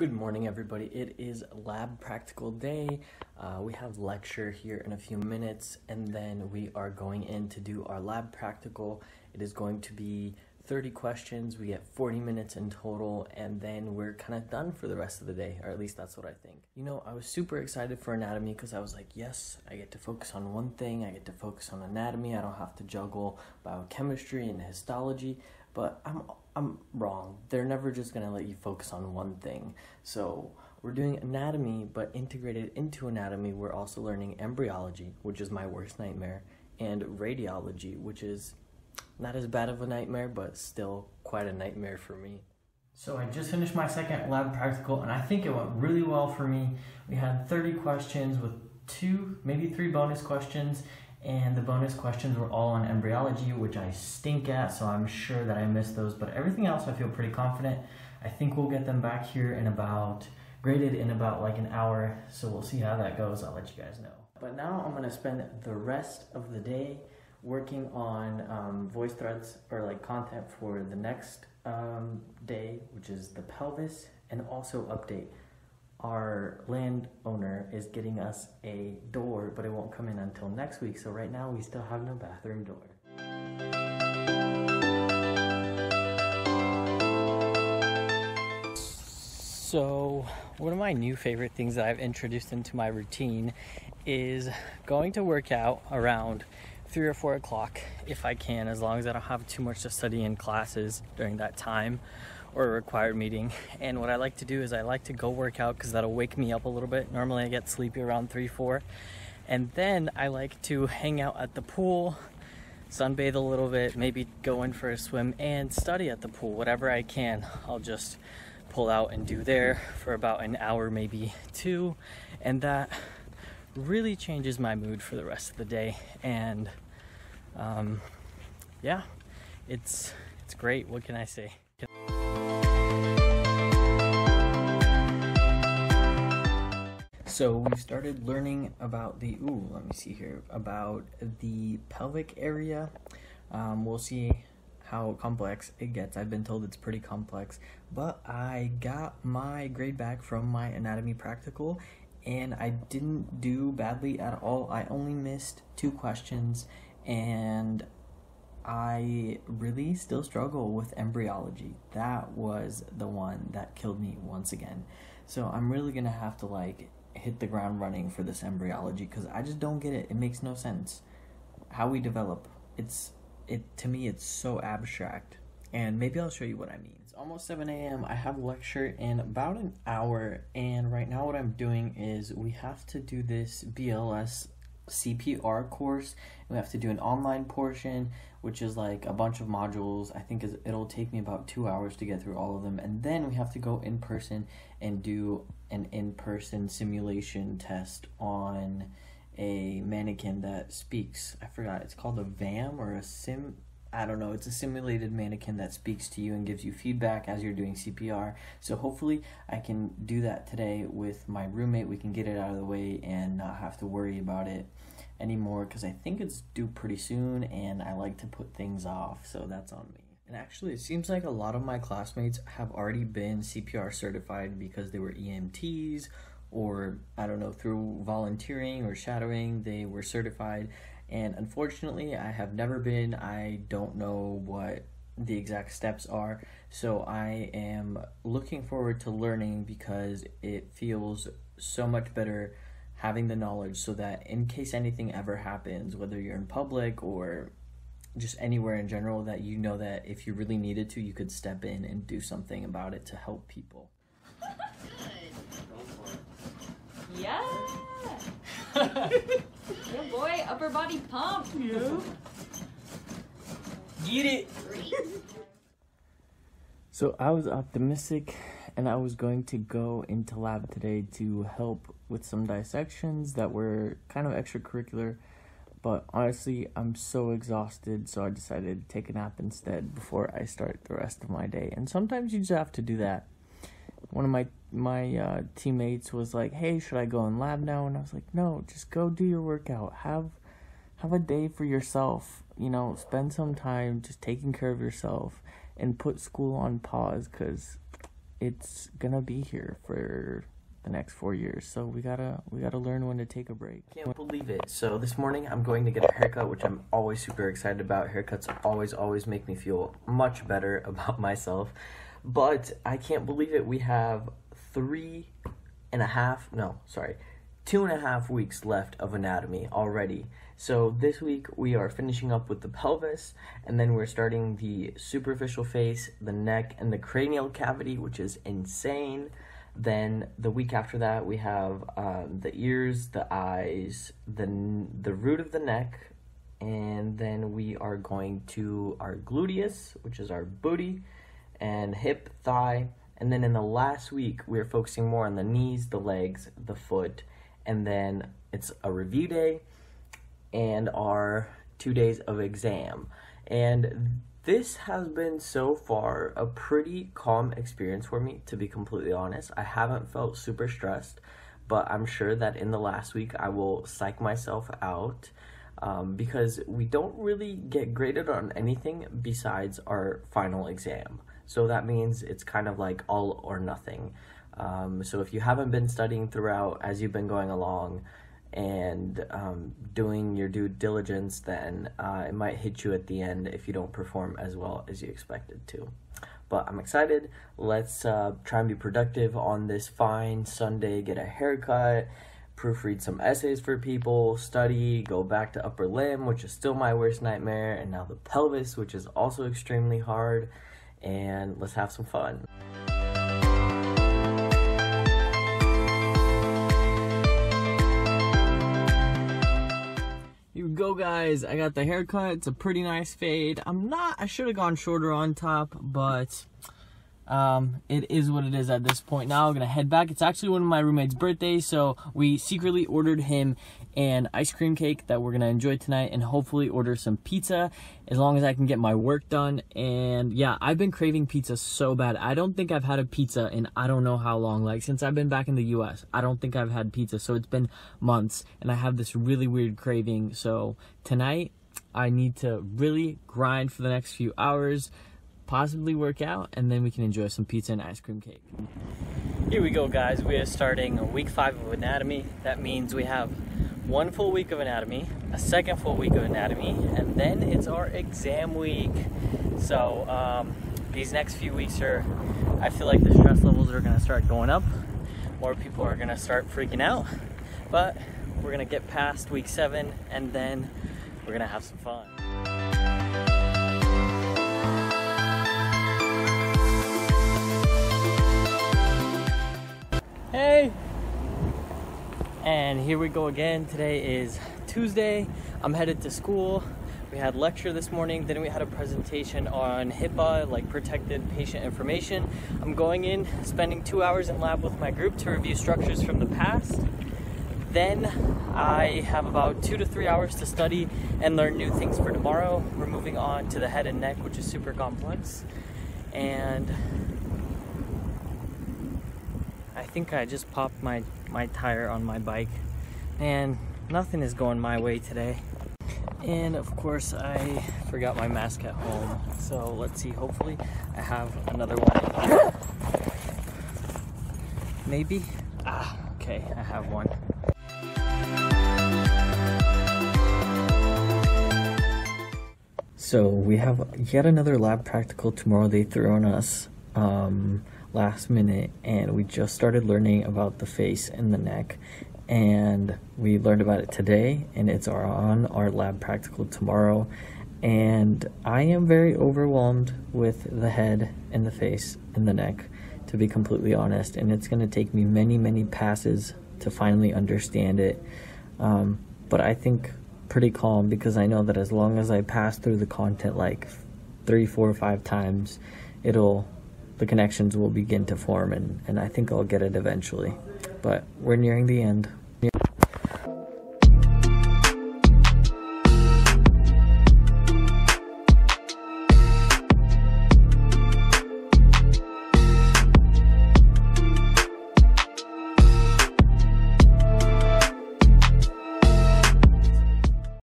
Good morning, everybody. It is lab practical day. We have lecture here in a few minutes, and then we are going in to do our lab practical. It is going to be 30 questions. We get 40 minutes in total, and then we're kind of done for the rest of the day, or at least that's what I think. You know, I was super excited for anatomy because I was like, yes, I get to focus on one thing. I get to focus on anatomy. I don't have to juggle biochemistry and histology. But I'm wrong. They're never just going to let you focus on one thing. So we're doing anatomy, but integrated into anatomy, we're also learning embryology, which is my worst nightmare, and radiology, which is not as bad of a nightmare, but still quite a nightmare for me. So I just finished my second lab practical, and I think it went really well for me. We had 30 questions with 2, maybe 3 bonus questions, and the bonus questions were all on embryology, which I stink at, so I'm sure that I missed those, but everything else I feel pretty confident. I think we'll get them back here graded in about like an hour, so we'll see how that goes. I'll let you guys know. But now I'm gonna spend the rest of the day working on voice threads or like content for the next day, which is the pelvis, and also update. Our landowner is getting us a door, but it won't come in until next week. So right now we still have no bathroom door. So one of my new favorite things that I've introduced into my routine is going to work out around 3 or 4 o'clock if I can, as long as I don't have too much to study in classes during that time or a required meeting. And what I like to do is I like to go work out because that'll wake me up a little bit. Normally I get sleepy around 3, 4. And then I like to hang out at the pool, sunbathe a little bit, maybe go in for a swim and study at the pool. Whatever I can, I'll just pull out and do there for about an hour, maybe 2. And that really changes my mood for the rest of the day. And yeah, it's great. What can I say? So we started learning about about the pelvic area. We'll see how complex it gets. I've been told it's pretty complex, but I got my grade back from my anatomy practical, and I didn't do badly at all. I only missed 2 questions, and I really still struggle with embryology. That was the one that killed me once again. So I'm really gonna have to hit the ground running for this embryology because I just don't get it. It makes no sense how we develop. To me it's so abstract, and maybe I'll show you what I mean. It's almost 7 a.m. I have lecture in about an hour, and right now what I'm doing is we have to do this BLS CPR course. We have to do an online portion, which is like a bunch of modules. I think it'll take me about 2 hours to get through all of them, and then we have to go in person and do an in-person simulation test on a mannequin that speaks. I forgot, it's called a VAM or a sim. I don't know, it's a simulated mannequin that speaks to you and gives you feedback as you're doing CPR. So hopefully I can do that today with my roommate. We can get it out of the way and not have to worry about it anymore, because I think it's due pretty soon and I like to put things off, so that's on me. And actually it seems like a lot of my classmates have already been CPR certified because they were EMTs, or I don't know, through volunteering or shadowing they were certified. And unfortunately, I have never been. I don't know what the exact steps are. So I am looking forward to learning because it feels so much better having the knowledge, so that in case anything ever happens, whether you're in public or just anywhere in general, that you know that if you really needed to, you could step in and do something about it to help people. Yeah. Yeah, boy, upper body pump. Yeah. Get it. So I was optimistic, and I was going to go into lab today to help with some dissections that were kind of extracurricular, but honestly I'm so exhausted, so I decided to take a nap instead before I start the rest of my day. And sometimes you just have to do that. One of my teammates was like, hey, should I go in lab now? And I was like, no, just go do your workout. Have a day for yourself, spend some time just taking care of yourself and put school on pause, because it's gonna be here for the next 4 years, so we gotta learn when to take a break. Can't believe it. So this morning I'm going to get a haircut, which I'm always super excited about. Haircuts always make me feel much better about myself, but I can't believe it. We have 2.5 weeks left of anatomy already. So this week we are finishing up with the pelvis, and then we're starting the superficial face, the neck, and the cranial cavity, which is insane. Then the week after that we have the ears, the eyes, the root of the neck, and then we are going to our gluteus, which is our booty, and hip, thigh. And then in the last week we're focusing more on the knees, the legs, the foot, and then it's a review day and our 2 days of exam. And this has been so far a pretty calm experience for me, to be completely honest. I haven't felt super stressed, but I'm sure that in the last week I will psych myself out because we don't really get graded on anything besides our final exam. So that means it's kind of like all or nothing. So if you haven't been studying throughout as you've been going along and doing your due diligence, then it might hit you at the end if you don't perform as well as you expected to. But I'm excited. Let's try and be productive on this fine Sunday, get a haircut, proofread some essays for people, study, go back to upper limb, which is still my worst nightmare, and now the pelvis, which is also extremely hard, and let's have some fun. Here we go, guys. I got the haircut. It's a pretty nice fade. I should have gone shorter on top, but it is what it is at this point. Now I'm gonna head back. It's actually one of my roommate's birthdays, so we secretly ordered him an ice cream cake that we're gonna enjoy tonight, and hopefully order some pizza as long as I can get my work done. And yeah, I've been craving pizza so bad. I don't think I've had a pizza in I don't know how long, like since I've been back in the US. I don't think I've had pizza, so it's been months, and I have this really weird craving. So tonight I need to really grind for the next few hours, possibly work out, and then we can enjoy some pizza and ice cream cake. Here we go, guys. We are starting week 5 of anatomy. That means we have 1 full week of anatomy, a second full week of anatomy, and then it's our exam week. So these next few weeks I feel like the stress levels are gonna start going up. More people are gonna start freaking out, but we're gonna get past week 7, and then we're gonna have some fun. Hey! And here we go again. Today is Tuesday. I'm headed to school. We had lecture this morning, then we had a presentation on HIPAA, like protected patient information. I'm going in, spending 2 hours in lab with my group to review structures from the past. Then I have about 2 to 3 hours to study and learn new things for tomorrow. We're moving on to the head and neck, which is super complex. And I think I just popped my tire on my bike, and nothing is going my way today. And of course I forgot my mask at home, so let's see, hopefully I have another one. Maybe? Okay, I have one. So we have yet another lab practical tomorrow. They threw on us last minute, and we just started learning about the face and the neck, and we learned about it today, and it's on our lab practical tomorrow. And I am very overwhelmed with the head and the face and the neck, to be completely honest, and it's going to take me many passes to finally understand it, but I think pretty calm, because I know that as long as I pass through the content like 3, 4, 5 times, the connections will begin to form, and I think I'll get it eventually. But we're nearing the end.